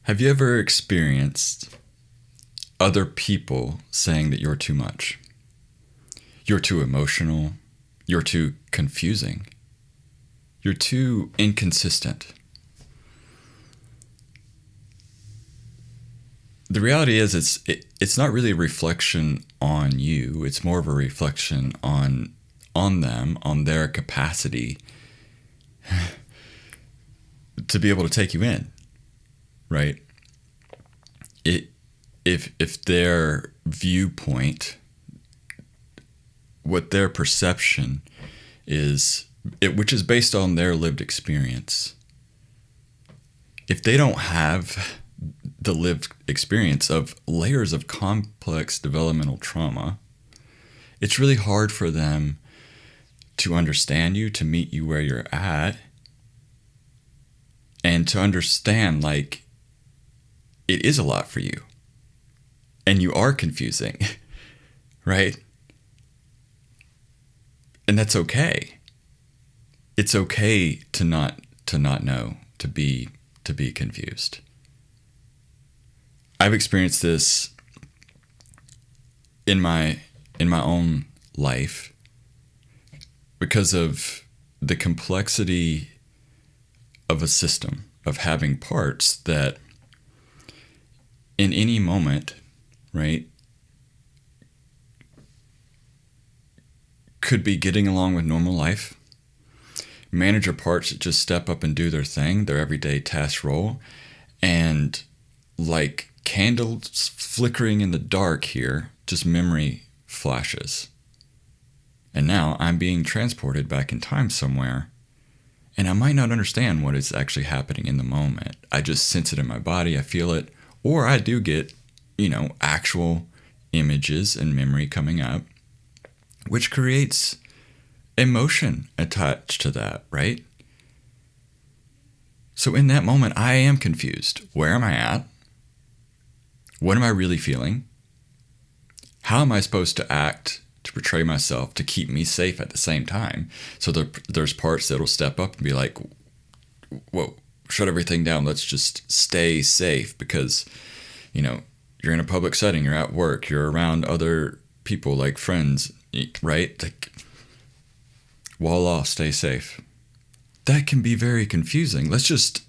Have you ever experienced other people saying that you're too much? You're too emotional. You're too confusing. You're too inconsistent. The reality is it's not really a reflection on you. It's more of a reflection on them, on their capacity to be able to take you in, right? If their viewpoint, what their perception is, which is based on their lived experience, if they don't have the lived experience of layers of complex developmental trauma, it's really hard for them to understand you, to meet you where you're at, and to understand, like, it is a lot for you. And you are confusing, right? And that's okay. It's okay to not know, to be confused. I've experienced this in my own life because of the complexity of a system, of having parts that in any moment, right, could be getting along with normal life. Manager parts that just step up and do their thing, their everyday task role, and like candles flickering in the dark here, just memory flashes. And now I'm being transported back in time somewhere, and I might not understand what is actually happening in the moment. I just sense it in my body, I feel it, or I do get, actual images and memory coming up, which creates emotion attached to that, right? So in that moment, I am confused. Where am I at? What am I really feeling? How am I supposed to act to portray myself to keep me safe at the same time? So there's parts that'll step up and be like, whoa, shut everything down. Let's just stay safe because, you're in a public setting, you're at work, you're around other people like friends, right? Like, wall off, stay safe. That can be very confusing. Let's just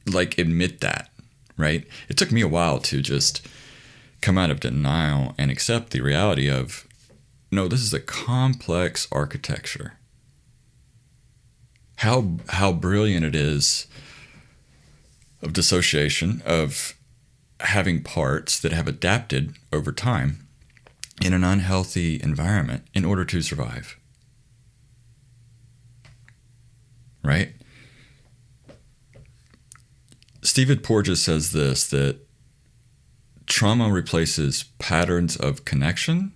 admit that, right? It took me a while to just come out of denial and accept the reality of, no, this is a complex architecture. How brilliant it is of dissociation, of having parts that have adapted over time in an unhealthy environment in order to survive. Right? Stephen Porges says this, that trauma replaces patterns of connection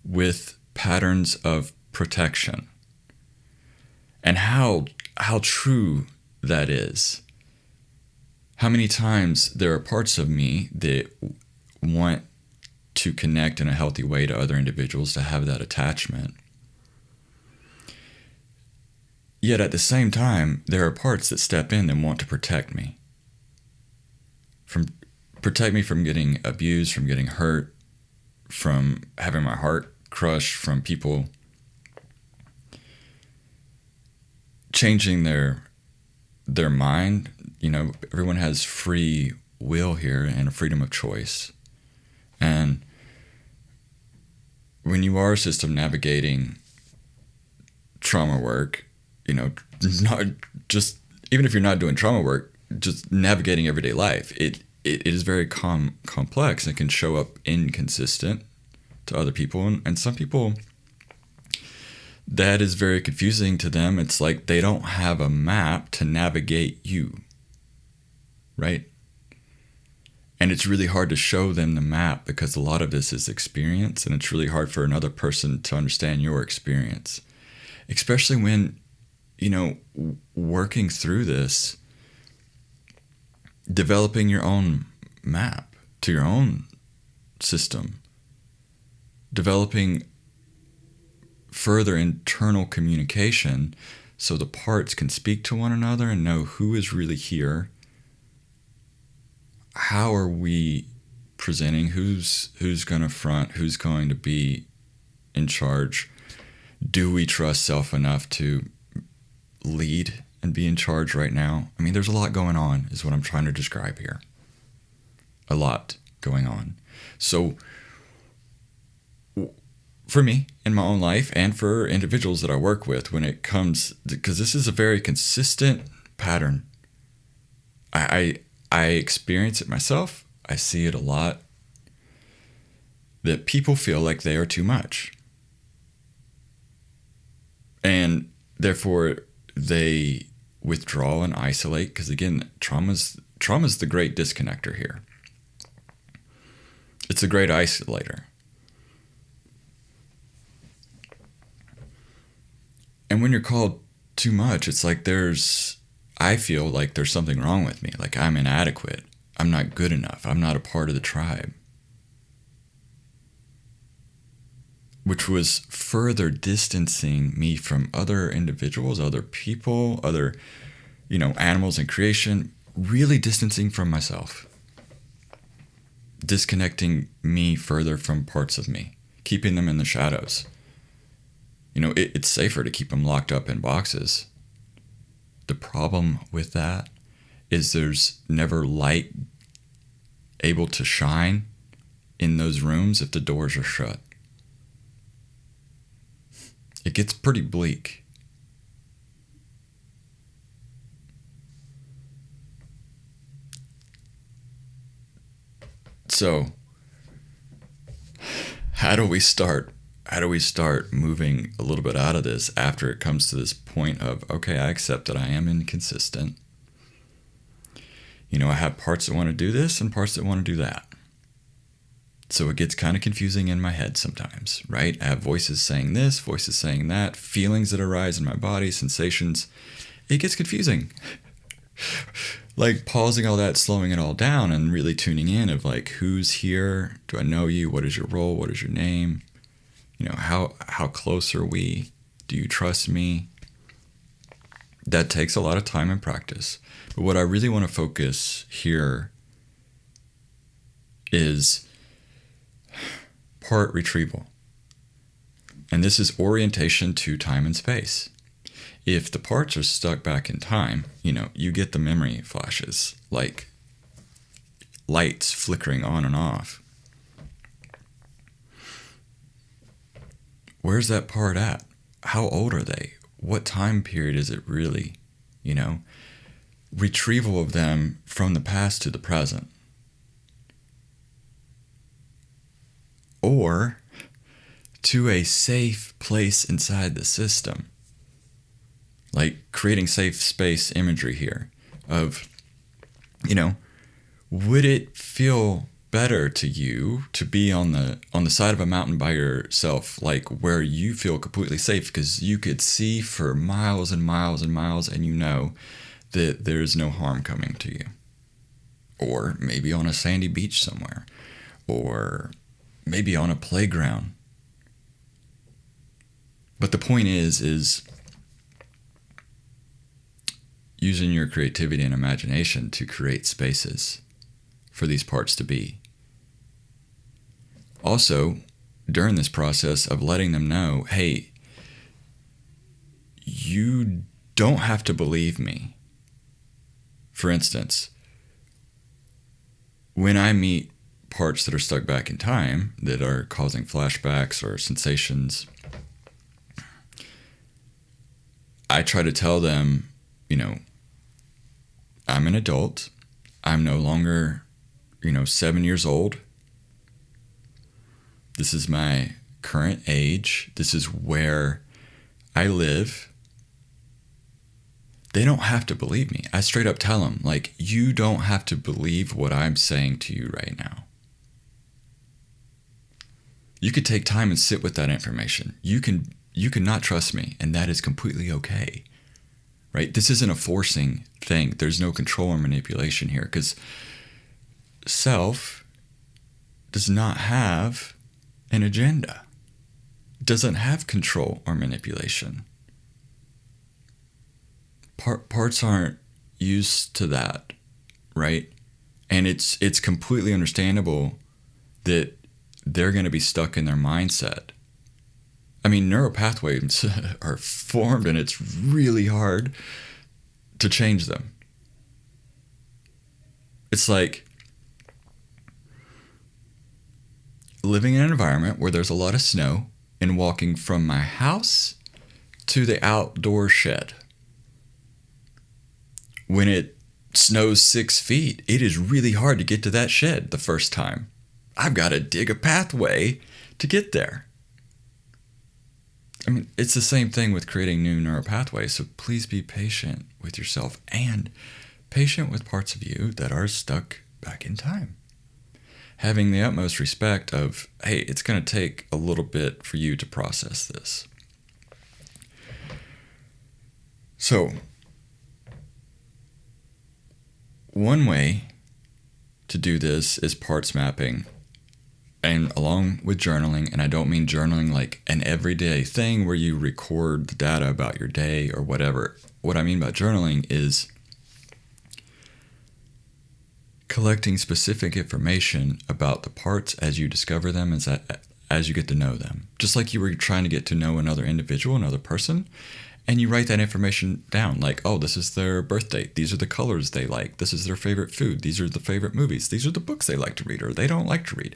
with patterns of protection. And how true that is. How many times there are parts of me that want to connect in a healthy way to other individuals, to have that attachment. Yet at the same time, there are parts that step in and want to protect me. Protect me from getting abused, from getting hurt, from having my heart crushed, from people changing their mind. Everyone has free will here and a freedom of choice. And when you are system navigating trauma work, not just, even if you're not doing trauma work, just navigating everyday life, it is very complex and can show up inconsistent to other people. And some people, that is very confusing to them. It's like they don't have a map to navigate you, right? And it's really hard to show them the map because a lot of this is experience, and it's really hard for another person to understand your experience, especially when, working through this, developing your own map to your own system, developing further internal communication so the parts can speak to one another and know who is really here how are we presenting? Who's going to front? Who's going to be in charge? Do we trust self enough to lead and be in charge right now? I mean, there's a lot going on, is what I'm trying to describe here. A lot going on. So for me in my own life and for individuals that I work with, when it comes, because this is a very consistent pattern. I experience it myself. I see it a lot, that people feel like they are too much. And therefore they withdraw and isolate, because again, trauma's the great disconnector here. It's a great isolator. And when you're called too much, it's like I feel like there's something wrong with me. Like I'm inadequate. I'm not good enough. I'm not a part of the tribe. Which was further distancing me from other individuals, other people, other, animals in creation, really distancing from myself. Disconnecting me further from parts of me, keeping them in the shadows. It's safer to keep them locked up in boxes. The problem with that is there's never light able to shine in those rooms if the doors are shut. It gets pretty bleak. So, how do we start? How do we start moving a little bit out of this after it comes to this point of, okay, I accept that I am inconsistent. I have parts that want to do this and parts that want to do that. So it gets kind of confusing in my head sometimes, right? I have voices saying this, voices saying that, feelings that arise in my body, sensations. It gets confusing. Like pausing all that, slowing it all down, and really tuning in of like, who's here? Do I know you? What is your role? What is your name? How close are we? Do you trust me? That takes a lot of time and practice. But what I really want to focus here is part retrieval. And this is orientation to time and space. If the parts are stuck back in time, you get the memory flashes, like lights flickering on and off. Where's that part at? How old are they? What time period is it really? Retrieval of them from the past to the present. Or to a safe place inside the system. Like creating safe space imagery here of, would it feel better to you to be on the side of a mountain by yourself, like where you feel completely safe because you could see for miles and miles and miles and that there's no harm coming to you? Or maybe on a sandy beach somewhere, or maybe on a playground. But the point is using your creativity and imagination to create spaces for these parts to be. Also, during this process of letting them know, hey, you don't have to believe me. For instance, when I meet parts that are stuck back in time that are causing flashbacks or sensations, I try to tell them, I'm an adult. I'm no longer, 7 years old. This is my current age. This is where I live. They don't have to believe me. I straight up tell them, like, you don't have to believe what I'm saying to you right now. You could take time and sit with that information. You can not trust me, and that is completely okay. Right? This isn't a forcing thing. There's no control or manipulation here, because self does not have an agenda. It doesn't have control or manipulation. Parts aren't used to that, right? And it's completely understandable that they're going to be stuck in their mindset. I mean, neural pathways are formed, and it's really hard to change them. It's like living in an environment where there's a lot of snow and walking from my house to the outdoor shed. When it snows 6 feet, it is really hard to get to that shed the first time. I've got to dig a pathway to get there. I mean, it's the same thing with creating new neural pathways, so please be patient with yourself and patient with parts of you that are stuck back in time. Having the utmost respect of, hey, it's going to take a little bit for you to process this. So, one way to do this is parts mapping, and along with journaling. And I don't mean journaling like an everyday thing where you record the data about your day or whatever. What I mean by journaling is collecting specific information about the parts as you discover them, as you get to know them. Just like you were trying to get to know another individual, another person, and you write that information down, like, oh, this is their birth date, these are the colors they like, this is their favorite food, these are the favorite movies, these are the books they like to read or they don't like to read.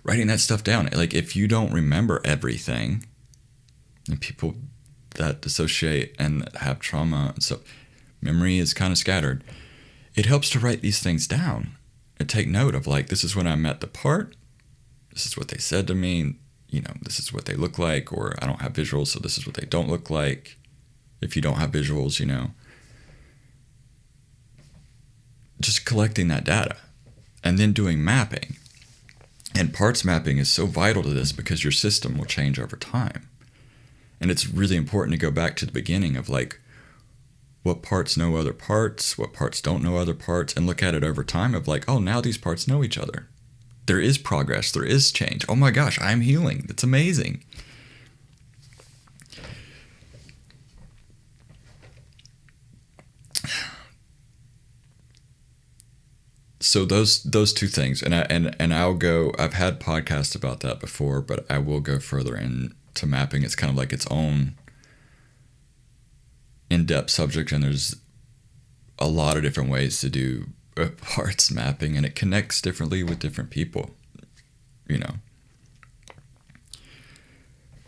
Writing that stuff down. Like, if you don't remember everything, and people that dissociate and have trauma, so memory is kind of scattered, it helps to write these things down and take note of, like, this is when I met the part, this is what they said to me, this is what they look like, or I don't have visuals, so this is what they don't look like. If you don't have visuals, just collecting that data and then doing mapping. And parts mapping is so vital to this because your system will change over time. And it's really important to go back to the beginning of, like, what parts know other parts, what parts don't know other parts, and look at it over time of, like, oh, now these parts know each other. There is progress, there is change. Oh my gosh, I'm healing. That's amazing. So those two things, and I'll go. I've had podcasts about that before, but I will go further into mapping. It's kind of like its own in-depth subject, and there's a lot of different ways to do parts mapping, and it connects differently with different people,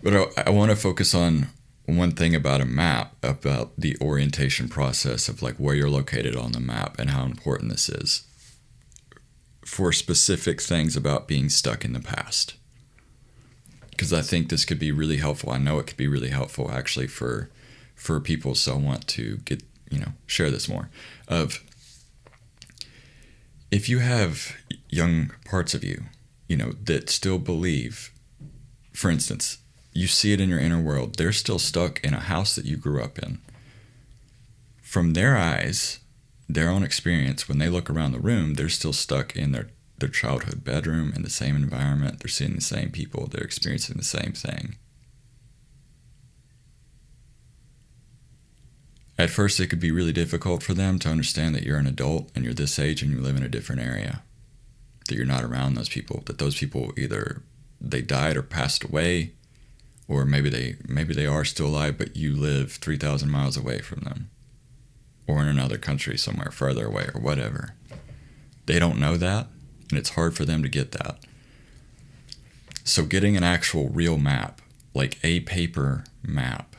But I want to focus on one thing about a map, about the orientation process of, like, where you're located on the map and how important this is for specific things about being stuck in the past. Because I think this could be really helpful. I know it could be really helpful actually for people. So I want to share this more of, if you have young parts of you, that still believe, for instance, you see it in your inner world, they're still stuck in a house that you grew up in. From their eyes, their own experience, when they look around the room, they're still stuck in their childhood bedroom, in the same environment, they're seeing the same people, they're experiencing the same thing. At first, it could be really difficult for them to understand that you're an adult and you're this age and you live in a different area, that you're not around those people, that those people either they died or passed away, or maybe they are still alive, but you live 3,000 miles away from them, or in another country somewhere further away, or whatever. They don't know that, and it's hard for them to get that. So getting an actual real map, like a paper map,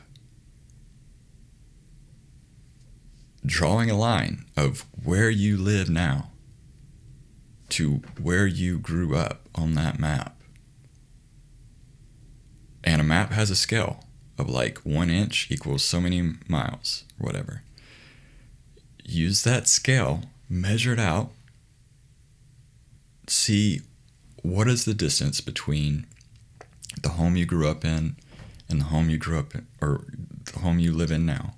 drawing a line of where you live now to where you grew up on that map. And a map has a scale of, like, 1 inch equals so many miles, or whatever. Use that scale, measure it out, see what is the distance between the home you grew up in and the home you grew up in, or the home you live in now.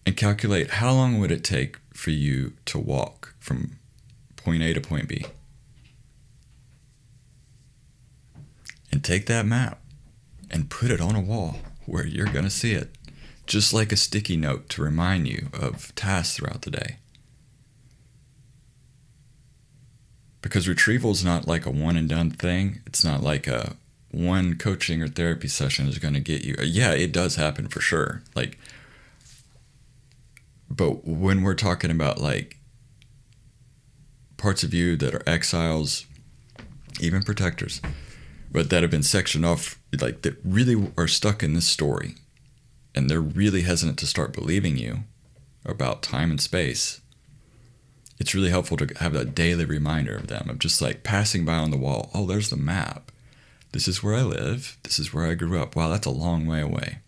And calculate how long would it take for you to walk from point A to point B. And take that map and put it on a wall where you're going to see it, just like a sticky note to remind you of tasks throughout the day. Because retrieval is not like a one and done thing. It's not like a one coaching or therapy session is going to get you. Yeah, it does happen for sure. Like, but when we're talking about like parts of you that are exiles, even protectors, but that have been sectioned off, like that really are stuck in this story, and they're really hesitant to start believing you about time and space, it's really helpful to have a daily reminder of them, of just like passing by on the wall. Oh, there's the map. This is where I live. This is where I grew up. Wow, that's a long way away.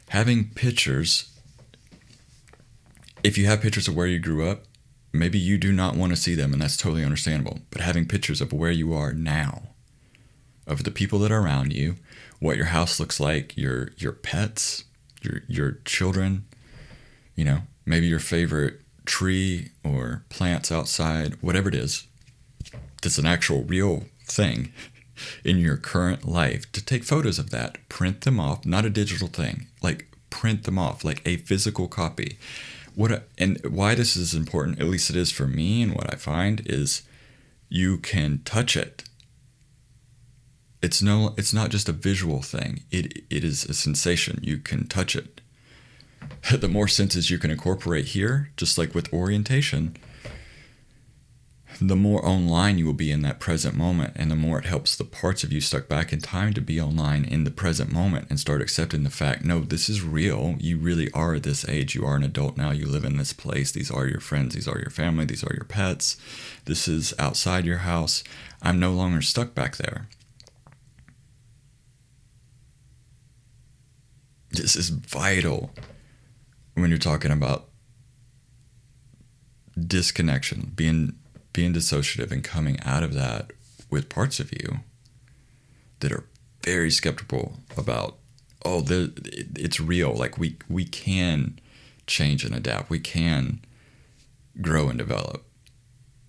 Having pictures, if you have pictures of where you grew up, maybe you do not want to see them, and that's totally understandable. But having pictures of where you are now, of the people that are around you, what your house looks like, your pets, your children, you know, maybe your favorite tree or plants outside, whatever it is, that's an actual real thing in your current life, to take photos of that, print them off, not a digital thing, like print them off, like a physical copy. And why this is important, at least it is for me, and what I find is you can touch it. It's not just a visual thing. It is a sensation. You can touch it. The more senses you can incorporate here, just like with orientation, the more online you will be in that present moment, and the more it helps the parts of you stuck back in time to be online in the present moment and start accepting the fact, no, this is real. You really are this age. You are an adult now. You live in this place. These are your friends. These are your family. These are your pets. This is outside your house. I'm no longer stuck back there. This is vital when you're talking about disconnection, being dissociative, and coming out of that with parts of you that are very skeptical about, oh, it's real. Like we can change and adapt. We can grow and develop.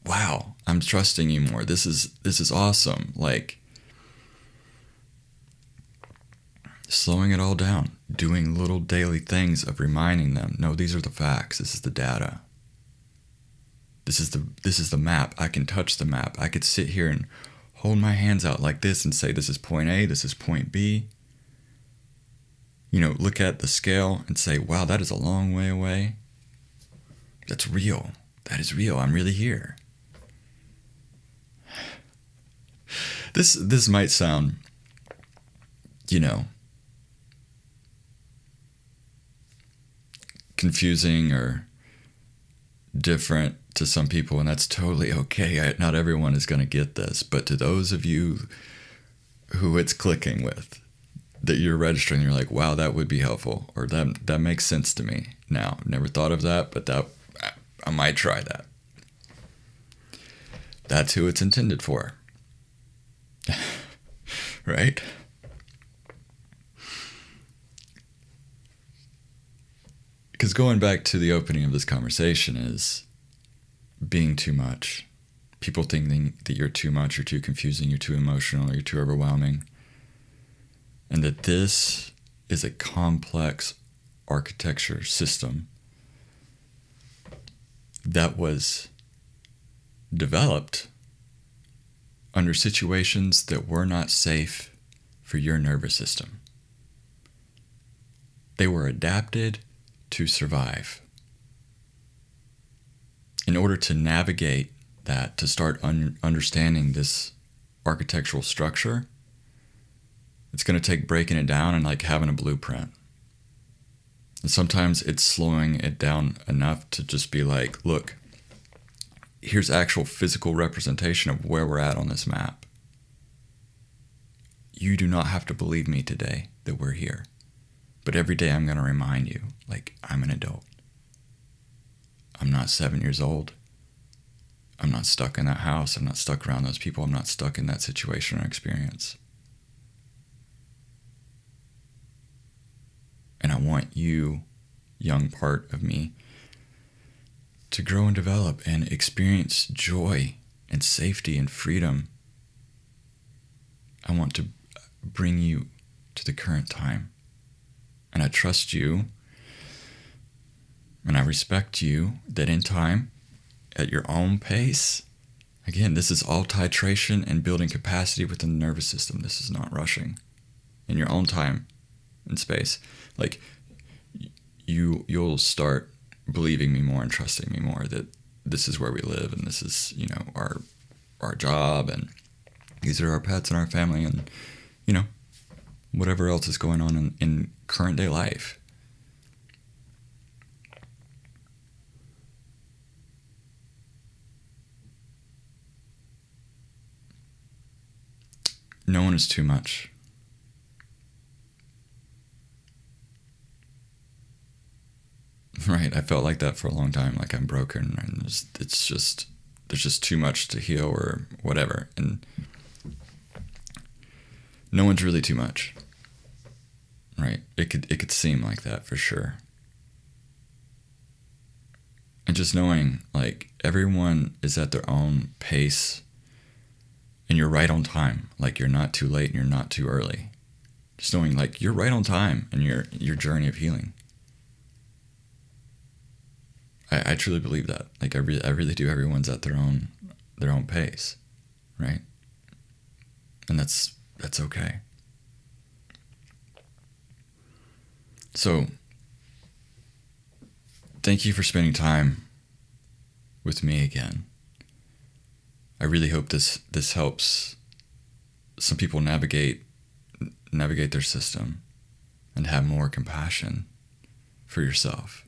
Wow, I'm trusting you more. This is awesome. Like, slowing it all down, doing little daily things of reminding them, no, these are the facts. This is the data. This is the map. I can touch the map. I could sit here and hold my hands out like this and say, this is point A, this is point B. You know, look at the scale and say, wow, that is a long way away. That's real. That is real. I'm really here. This might sound, you know, confusing or different to some people, and that's totally okay. Not everyone is going to get this, but to those of you who it's clicking with, that you're registering, you're like, wow, that would be helpful, or that makes sense to me now. Never thought of that, but that I might try that. That's who it's intended for. Right? Because going back to the opening of this conversation is being too much. People thinking that you're too much, you're too confusing, you're too emotional, you're too overwhelming. And that this is a complex architecture system that was developed under situations that were not safe for your nervous system. They were adapted to survive. In order to navigate that, to start understanding this architectural structure, it's going to take breaking it down and like having a blueprint. And sometimes it's slowing it down enough to just be like, look, here's actual physical representation of where we're at on this map. You do not have to believe me today that we're here. But every day I'm going to remind you, like, I'm an adult. I'm not 7 years old. I'm not stuck in that house. I'm not stuck around those people. I'm not stuck in that situation or experience. And I want you, young part of me, to grow and develop and experience joy and safety and freedom. I want to bring you to the current time. And I trust you, and I respect you, that in time, at your own pace. Again, this is all titration and building capacity within the nervous system. This is not rushing. In your own time and space. Like, you'll start believing me more and trusting me more that this is where we live and this is, our job, and these are our pets and our family, and, whatever else is going on in current day life. No one is too much. Right, I felt like that for a long time, like I'm broken, and there's just too much to heal or whatever, and no one's really too much, right? It could seem like that for sure, and just knowing like everyone is at their own pace, and you're right on time, like you're not too late and you're not too early. Just knowing like you're right on time in your journey of healing. I truly believe that. Like I really do. Everyone's at their own pace, right? And that's okay. So, thank you for spending time with me again. I really hope this helps some people navigate their system and have more compassion for yourself.